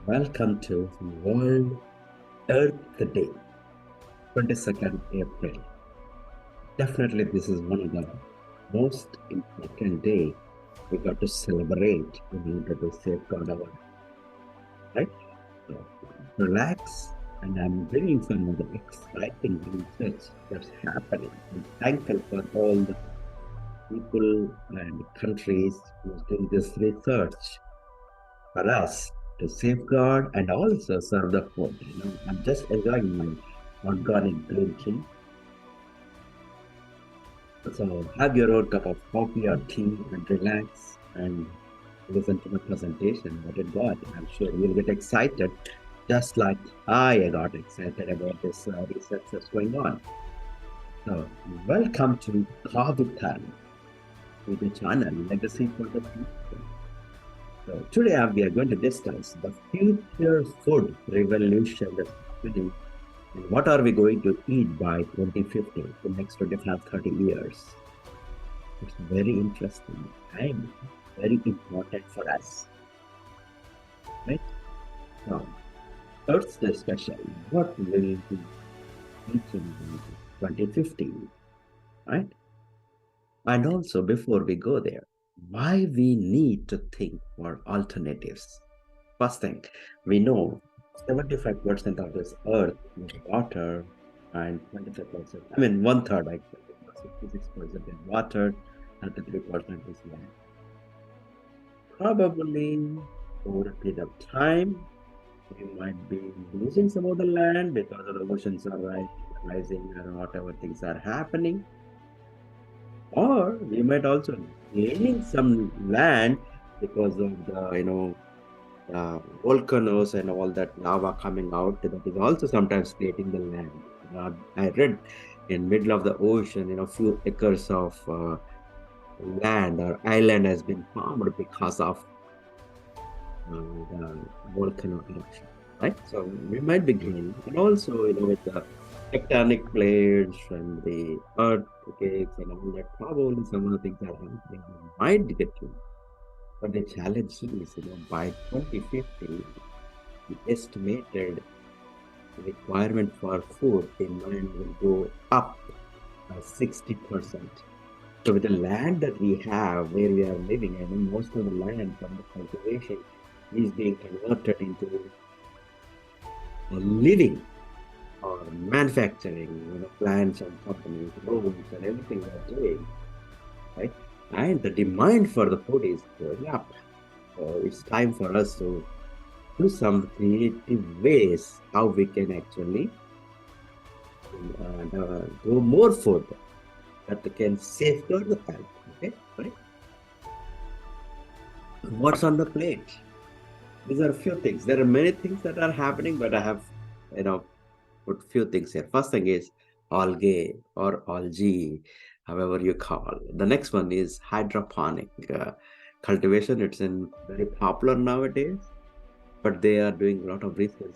Welcome to World Earth Day, 22nd April. Definitely, this is one of the most important day we got to celebrate in order to safeguard our right. So, relax, and I'm bringing some of the exciting research that's happening. I'm thankful for all the people and countries who's doing this research for us to safeguard and also serve the food. I'm just enjoying my organic green tea. So have your own cup of coffee or tea and relax and listen to my presentation. What it got, I'm sure you'll get excited, just like I got excited about this research that's going on. So welcome to BhaaviTaram, to the channel Legacy for the Future. So today we are going to discuss the future food revolution that's happening and what are we going to eat by 2050, the next 25, 30 years. It's very interesting and very important for us, right? Now, Earth's discussion, what will be eating in 2050, right? And also, before we go there, why we need to think for alternatives. First thing, we know 75% of this earth is water and 25%, I mean, one third, like 66% is water and 33% is land. Probably over a period of time, we might be losing some of the land because of the oceans are rising and whatever things are happening. Or we might also gaining some land because of the, volcanoes and all that lava coming out that is also sometimes creating the land. I read in middle of the ocean, few acres of land or island has been formed because of the volcano eruption, right? So we might be gaining, and also with the tectonic plates and the earthquakes and all that, probably some of the things are happening. We might get to, but the challenge is, by 2050 the estimated requirement for food demand will go up by 60%. So with the land that we have where we are living, I mean, most of the land from the cultivation is being converted into living or manufacturing, plants and companies, roads and everything we are doing, right? And the demand for the food is going up. So it's time for us to do some creative ways how we can actually grow more food that can safeguard the planet. Okay, right? What's on the plate? These are a few things. There are many things that are happening, but I have, put few things here. First thing is algae or algae, however you call. The next one is hydroponic cultivation. It's in very popular nowadays, but they are doing a lot of research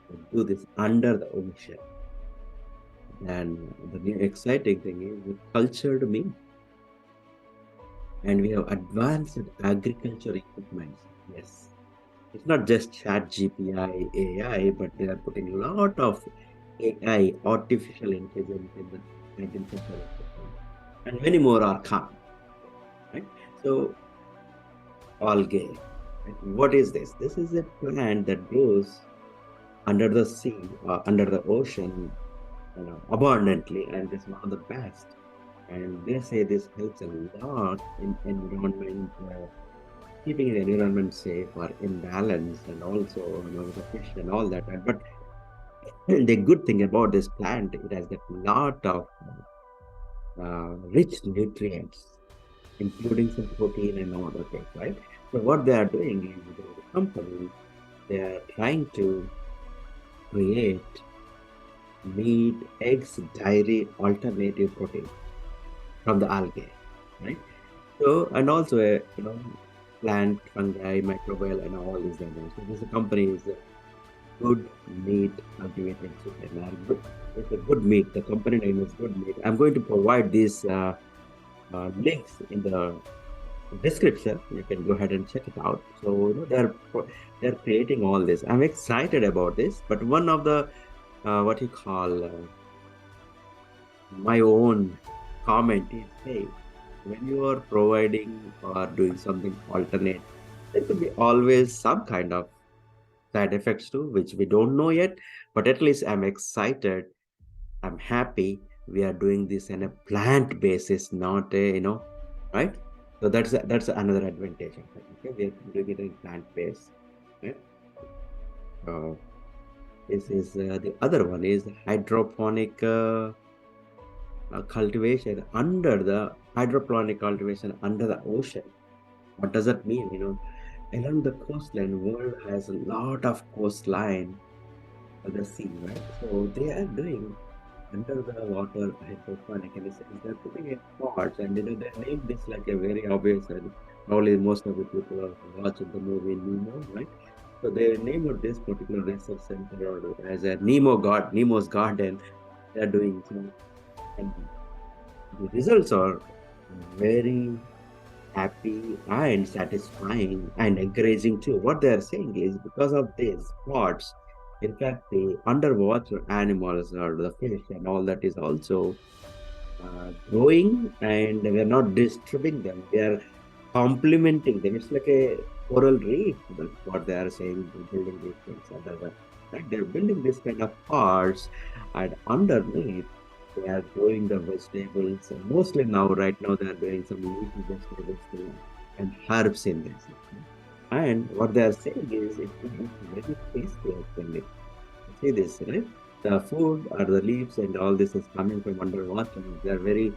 to do this under the ocean. And the new exciting thing is with cultured meat. And we have advanced agriculture equipment. Yes. It's not just chat GPI AI, but they are putting a lot of AI, artificial intelligence in the agricultural equipment. And many more are coming. Right? So algae. Right? What is this? This is a plant that grows under the sea, under the ocean, abundantly, and it's one of the best. And they say this helps a lot in environment, keeping the environment safe or in balance, and also the fish and all that. But the good thing about this plant, it has got a lot of rich nutrients, including some protein and all other things, right? So what they are doing is the company, they are trying to create meat, eggs, dairy alternative protein from the algae, right? So, and also, plant, fungi, microbial, and all these things. So this company is a good meat cultivated chicken. It's a good meat. The company name is Good Meat. I'm going to provide these links in the description. You can go ahead and check it out. So they're creating all this. I'm excited about this. But one of the what you call my own comment is, hey, when you are providing or doing something alternate, there could be always some kind of side effects too, which we don't know yet. But at least I'm excited. I'm happy we are doing this in a plant basis, not a, right? So that's another advantage of it. Okay, we are doing it in plant base. Right? Uh, this is the other one is hydroponic cultivation under the hydroponic cultivation under the ocean. What does that mean? Along the coastline, world has a lot of coastline of the sea, right? So they are doing under the water hydroponic, and they're putting in pots, and they name this like a very obvious, and probably most of the people are watching the movie Nemo, right? So they named this particular research center as a Nemo's garden. They're doing, and the results are very happy and satisfying and encouraging too. What they are saying is because of these pots, in fact, the underwater animals or the fish and all that is also growing, and we're not disturbing them. We are complementing them. It's like a coral reef. That's what they are saying. Building these things under the, like they're building this kind of parts, and underneath they are growing the vegetables. And mostly now, right now, they are doing some leafy vegetables too, and herbs in this. And what they are saying is it is very tasty actually. See this, right? The food or the leaves and all this is coming from underwater. They are very,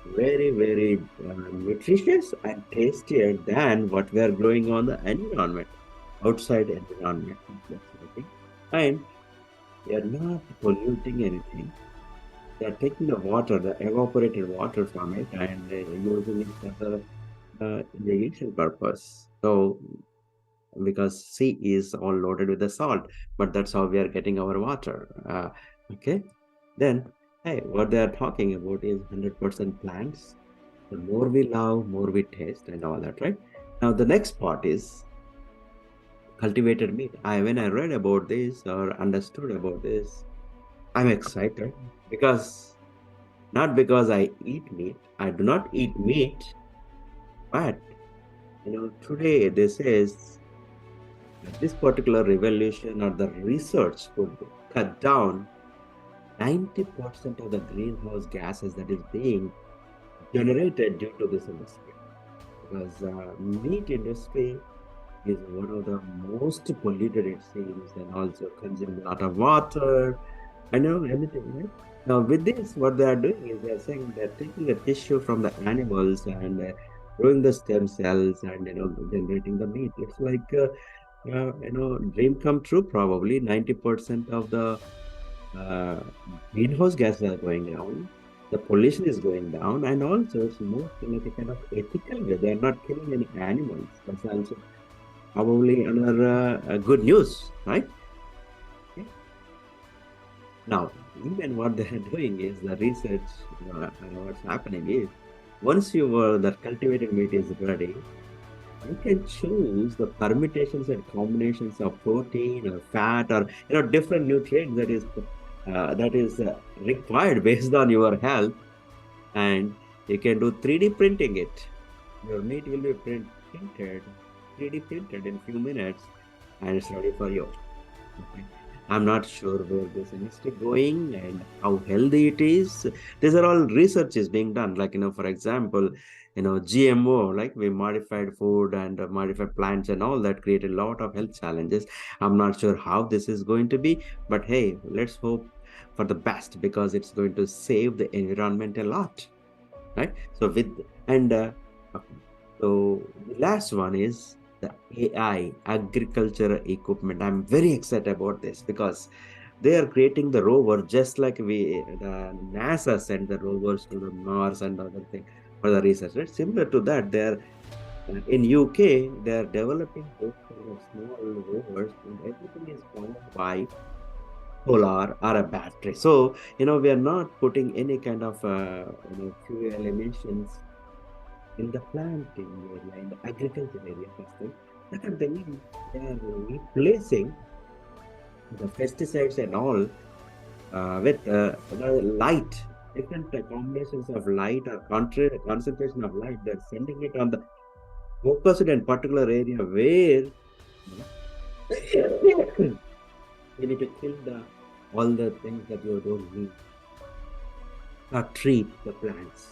very, very nutritious and tastier than what we are growing on the environment, outside environment. And they are not polluting anything. They are taking the water, the evaporated water from it, and using it for the irrigation purpose. So because sea is all loaded with the salt, but that's how we are getting our water. Okay, then hey, what they are talking about is 100% plants. The more we love, more we taste, and all that, right? Now the next part is cultivated meat. When I read about this or understood about this, I'm excited because not because I eat meat. I do not eat meat, but today this is this particular revolution or the research could cut down 90% of the greenhouse gases that is being generated due to this industry. Because meat industry is one of the most polluted, it seems, and also consumes a lot of water. I know everything, right? Now, with this, what they are doing is they are saying they're taking the tissue from the animals and growing the stem cells and generating the meat. It's like dream come true. Probably 90% of the uh, greenhouse gases are going down, the pollution is going down, and also it's more like a kind of ethical way. They're not killing any animals. That's also probably another good news, right? Okay. Now, even what they're doing is the research, what's happening is once that cultivated meat is ready, you can choose the permutations and combinations of protein or fat or different nutrients that is required based on your health, and you can do 3D printing it. Your meat will be printed, 3D printed in few minutes, and it's ready for you. Okay. I'm not sure where this industry going and how healthy it is. These are all researches being done. Like, for example, GMO, like we modified food and modified plants and all that create a lot of health challenges. I'm not sure how this is going to be, but hey, let's hope for the best because it's going to save the environment a lot, right? So okay. So the last one is the AI agriculture equipment. I'm very excited about this because they are creating the rover just like the NASA sent the rovers to the Mars and other thing for the research. Right? Similar to that, they're in UK they're developing those kind of small rovers, and everything is powered by solar or a battery. So we are not putting any kind of fuel emissions in the planting area, in the agriculture area, first thing. Second thing, they are replacing the pesticides and all with light, different combinations of light or concentration of light. They're sending it on the focused and particular area where you need to kill the all the things that you don't need or treat the plants.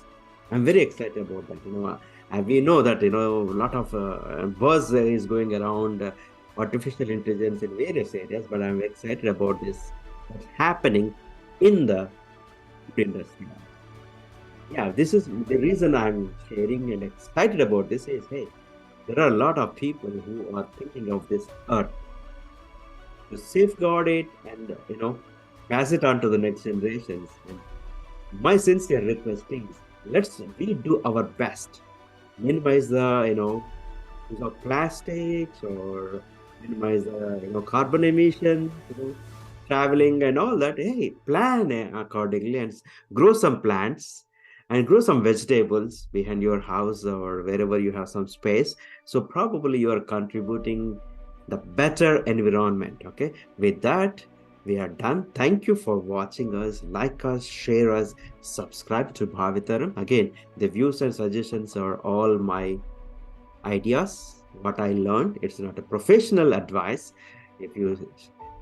I'm very excited about that. And we know that a lot of buzz is going around artificial intelligence in various areas, but I'm excited about this what's happening in the industry. Yeah, this is the reason I'm sharing and excited about this is, hey, there are a lot of people who are thinking of this earth to safeguard it and pass it on to the next generations. And my sincere request is, let's we do our best, minimize the use of plastics or minimize the carbon emission, traveling and all that. Hey, plan accordingly and grow some plants and grow some vegetables behind your house or wherever you have some space. So probably you are contributing the better environment. Okay, with that we are done. Thank you for watching us. Like us, share us, subscribe to Bhavitaram. Again, the views and suggestions are all my ideas, what I learned. It's not a professional advice. If you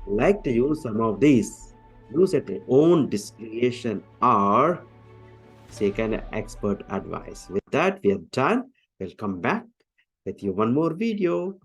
like to use some of these, use at your own discretion or seek an expert advice. With that, we are done. We'll come back with you one more video.